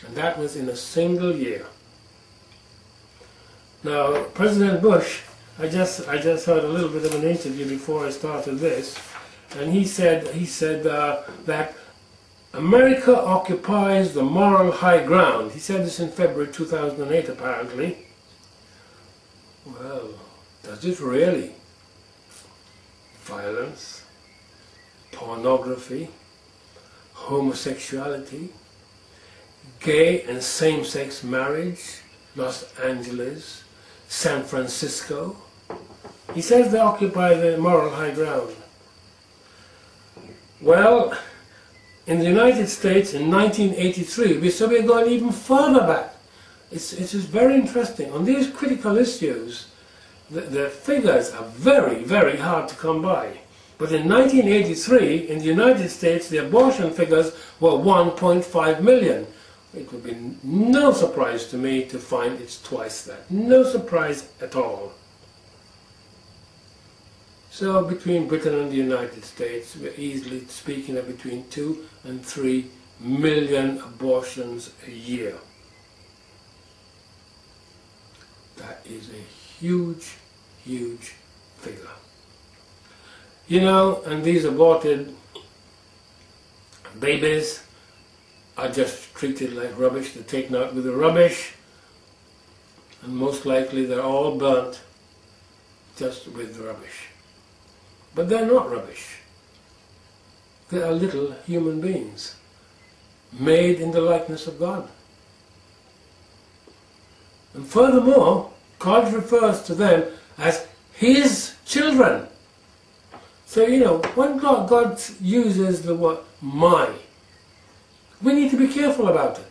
And that was in a single year. Now, President Bush, I just heard a little bit of an interview before I started this, and he said that America occupies the moral high ground. He said this in February 2008, apparently. Well, does it really? Violence, pornography, homosexuality, gay and same-sex marriage, Los Angeles, San Francisco. He says they occupy the moral high ground. Well, in the United States in 1983, so we're going even further back. It's just very interesting. On these critical issues, the figures are very, very hard to come by. But in 1983, in the United States, the abortion figures were 1.5 million. It would be no surprise to me to find it's twice that. No surprise at all. So between Britain and the United States, we're easily speaking of between 2 and 3 million abortions a year. That is a huge, huge figure. You know, and these aborted babies are just treated like rubbish. They're taken out with the rubbish, and most likely they're all burnt just with the rubbish. But they're not rubbish. They are little human beings, made in the likeness of God. And furthermore, God refers to them as His children. So, you know, when God uses the word my, we need to be careful about it.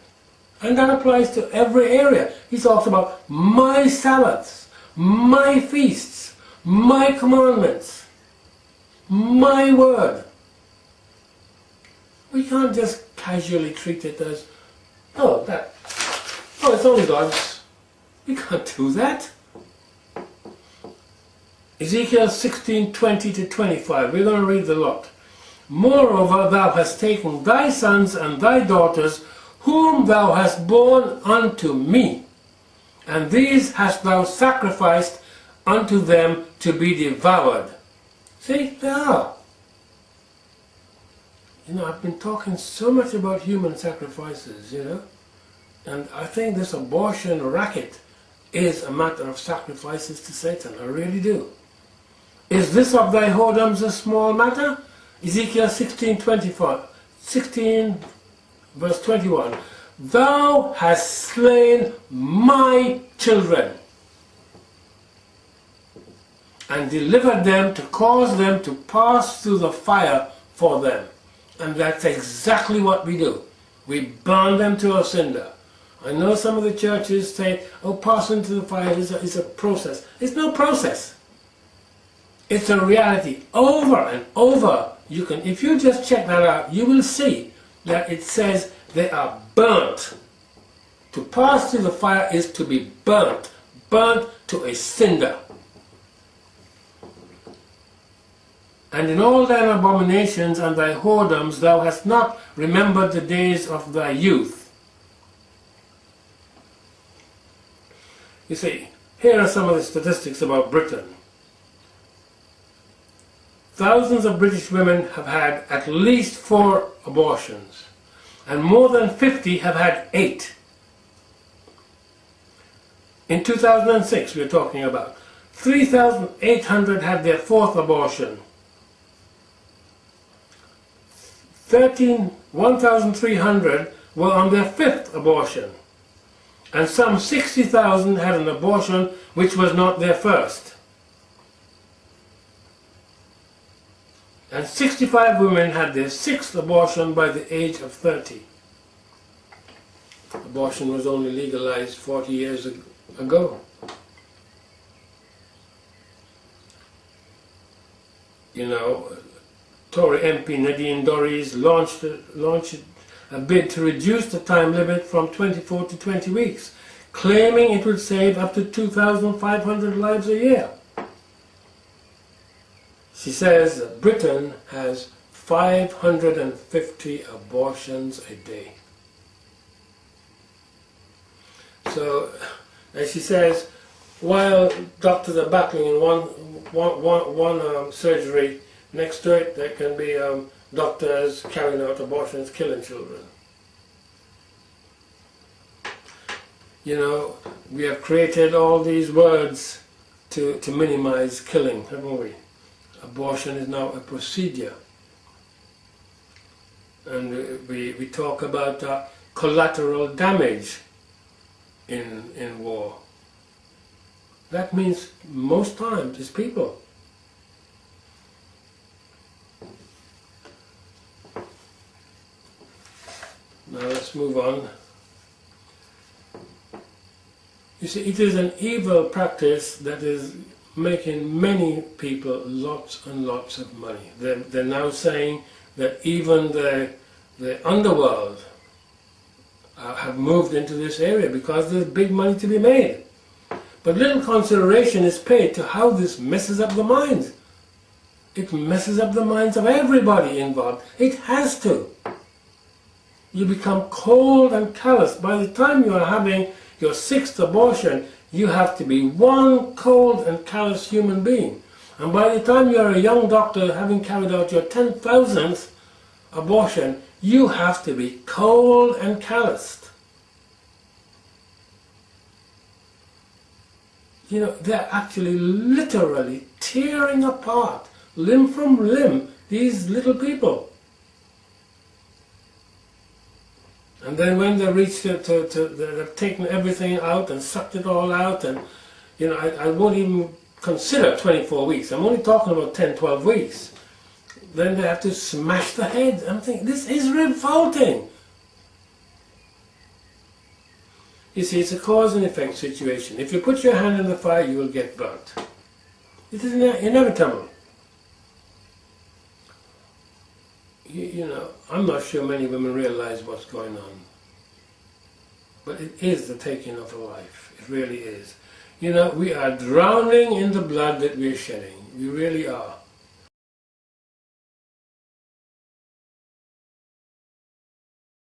And that applies to every area. He talks about my Sabbaths, my feasts, my commandments, my word. We can't just casually treat it as, oh, it's only God's. We can't do that. Ezekiel 16:20-25, we're going to read the lot. Moreover, thou hast taken thy sons and thy daughters, whom thou hast borne unto me, and these hast thou sacrificed unto them to be devoured. See, they are. You know, I've been talking so much about human sacrifices, you know, and I think this abortion racket is a matter of sacrifices to Satan. I really do. Is this of thy whoredoms a small matter? Ezekiel 16 verse 21. Thou hast slain my children and delivered them to cause them to pass through the fire for them. And that's exactly what we do. We burn them to a cinder. I know some of the churches say, oh, passing through the fire is a process. It's no process. It's a reality. Over and over, you can, if you just check that out, you will see that it says they are burnt. To pass through the fire is to be burnt. Burnt to a cinder. And in all thine abominations and thy whoredoms thou hast not remembered the days of thy youth. You see, here are some of the statistics about Britain. Thousands of British women have had at least 4 abortions, and more than 50 have had 8. In 2006, we're talking about 3,800 had their 4th abortion. 1,300 were on their 5th abortion, and some 60,000 had an abortion which was not their first. And 65 women had their 6th abortion by the age of 30. Abortion was only legalized 40 years ago. You know, Tory MP Nadine Dorries launched a bid to reduce the time limit from 24 to 20 weeks, claiming it would save up to 2,500 lives a year. She says that Britain has 550 abortions a day. So, as she says, while doctors are battling in one surgery, next to it there can be doctors carrying out abortions, killing children. You know, we have created all these words to minimize killing, haven't we? Abortion is now a procedure. And we talk about collateral damage in war. That means most times it's people. Now let's move on. You see, it is an evil practice that is making many people lots and lots of money. They're now saying that even the underworld have moved into this area because there's big money to be made. But little consideration is paid to how this messes up the minds. It messes up the minds of everybody involved. It has to. You become cold and callous. By the time you are having your 6th abortion, you have to be one cold and callous human being. And by the time you are a young doctor having carried out your 10,000th abortion, you have to be cold and calloused. You know, they're actually literally tearing apart, limb from limb, these little people. And then when they reach they've taken everything out and sucked it all out, and you know, I won't even consider 24 weeks. I'm only talking about 10, 12 weeks. Then they have to smash the head. I'm thinking, this is revolting. You see, it's a cause and effect situation. If you put your hand in the fire, you will get burnt. It is inevitable. You know, I'm not sure many women realize what's going on. But it is the taking of a life. It really is. You know, we are drowning in the blood that we're shedding. We really are.